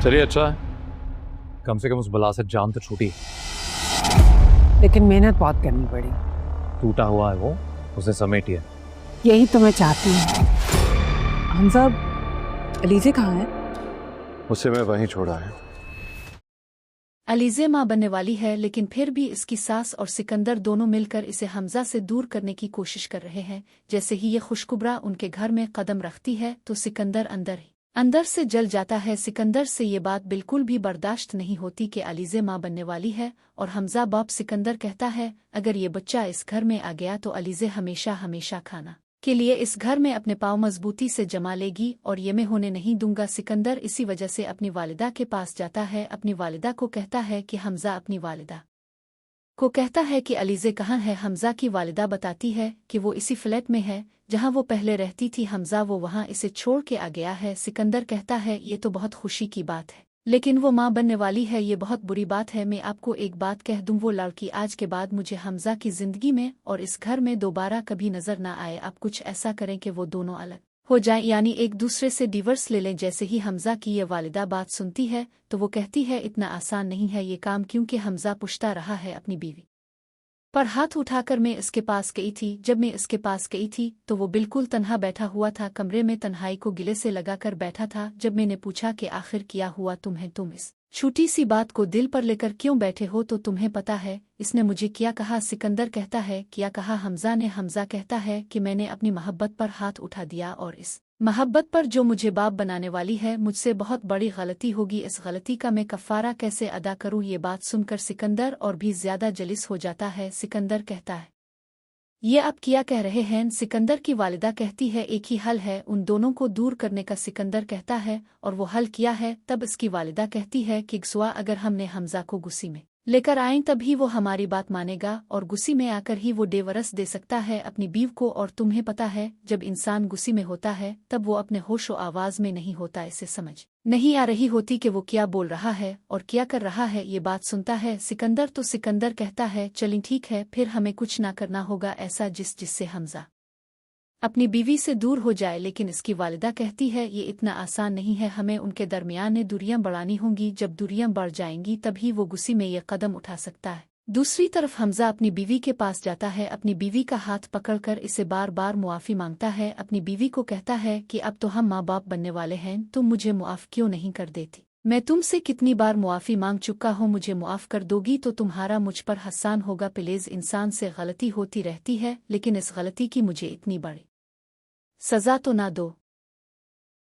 चलिए अच्छा है, कम से कम उस बला से जान तो छूटी। लेकिन मेहनत बहुत करनी पड़ी। टूटा हुआ है वो, उसे समेटिए। यही तो मैं चाहती हूँ। हमजा, अलीजे कहाँ है? उसे मैं वहीं छोड़ा है। अलीज़े माँ बनने वाली है, लेकिन फिर भी इसकी सास और सिकंदर दोनों मिलकर इसे हमजा से दूर करने की कोशिश कर रहे हैं। जैसे ही ये खुशखुबरा उनके घर में कदम रखती है तो सिकंदर अंदर से जल जाता है। सिकंदर से ये बात बिल्कुल भी बर्दाश्त नहीं होती कि अलीज़े माँ बनने वाली है। और हमजा बाप सिकंदर कहता है, अगर ये बच्चा इस घर में आ गया तो अलीज़े हमेशा हमेशा खाना के लिए इस घर में अपने पाँव मजबूती से जमा लेगी और ये मैं होने नहीं दूंगा। सिकंदर इसी वजह से अपनी वालिदा के पास जाता है। अपनी वालिदा को कहता है कि हमजा अपनी वालिदा को कहता है कि अलीज़े कहाँ है। हमजा की वालिदा बताती है कि वो इसी फ्लैट में है जहाँ वो पहले रहती थी। हमजा वो वहाँ इसे छोड़ के आ गया है। सिकंदर कहता है, ये तो बहुत खुशी की बात है, लेकिन वो माँ बनने वाली है, ये बहुत बुरी बात है। मैं आपको एक बात कह दूं, वो लड़की आज के बाद मुझे हमजा की जिंदगी में और इस घर में दोबारा कभी नजर ना आए। आप कुछ ऐसा करें कि वो दोनों अलग हो जाएं, यानी एक दूसरे से डिवोर्स ले लें। जैसे ही हमजा की ये वालिदा बात सुनती है तो वो कहती है, इतना आसान नहीं है ये काम, क्योंकि हमजा पूछता रहा है अपनी बीवी पर हाथ उठाकर। मैं इसके पास गई थी, जब मैं इसके पास गई थी तो वो बिल्कुल तन्हा बैठा हुआ था, कमरे में तन्हाई को गिले से लगाकर बैठा था। जब मैंने पूछा कि आखिर क्या हुआ तुम्हें, तुम इस छोटी सी बात को दिल पर लेकर क्यों बैठे हो, तो तुम्हें पता है इसने मुझे क्या कहा? सिकंदर कहता है, क्या कहा हमजा ने? हमजा कहता है कि मैंने अपनी मोहब्बत पर हाथ उठा दिया और इस मोहब्बत पर जो मुझे बाप बनाने वाली है, मुझसे बहुत बड़ी गलती होगी। इस गलती का मैं कफ़ारा कैसे अदा करूं? ये बात सुनकर सिकंदर और भी ज्यादा जलिस हो जाता है। सिकंदर कहता है, ये आप क्या कह रहे हैं? सिकंदर की वालिदा कहती है, एक ही हल है, उन दोनों को दूर करने का। सिकंदर कहता है, और वो हल क्या है? तब इसकी वालिदा कहती है कि गुस्सा, अगर हमने हमजा को गुस्से में लेकर आए तभी वो हमारी बात मानेगा, और गुस्से में आकर ही वो डिवोर्स दे सकता है अपनी बीव को। और तुम्हें पता है, जब इंसान गुस्से में होता है तब वो अपने होश व आवाज में नहीं होता। इसे समझ नहीं आ रही होती कि वो क्या बोल रहा है और क्या कर रहा है। ये बात सुनता है सिकंदर तो सिकंदर कहता है, चलें ठीक है, फिर हमें कुछ ना करना होगा ऐसा जिससे हमजा अपनी बीवी से दूर हो जाए। लेकिन इसकी वालिदा कहती है, ये इतना आसान नहीं है, हमें उनके दरमियान में दूरियां बढ़ानी होंगी। जब दूरियां बढ़ जाएंगी तभी वो गुस्से में ये कदम उठा सकता है। दूसरी तरफ हमजा अपनी बीवी के पास जाता है, अपनी बीवी का हाथ पकड़कर इसे बार बार मुआफ़ी मांगता है। अपनी बीवी को कहता है कि अब तो हम माँ बाप बनने वाले हैं, तुम मुझे मुआफ़ क्यों नहीं कर देती? मैं तुमसे कितनी बार मुआफ़ी मांग चुका हूँ, मुझे मुआफ़ कर दोगी तो तुम्हारा मुझ पर हसान होगा। प्लीज़, इंसान से गलती होती रहती है, लेकिन इस गलती की मुझे इतनी बड़ी सज़ा तो ना दो।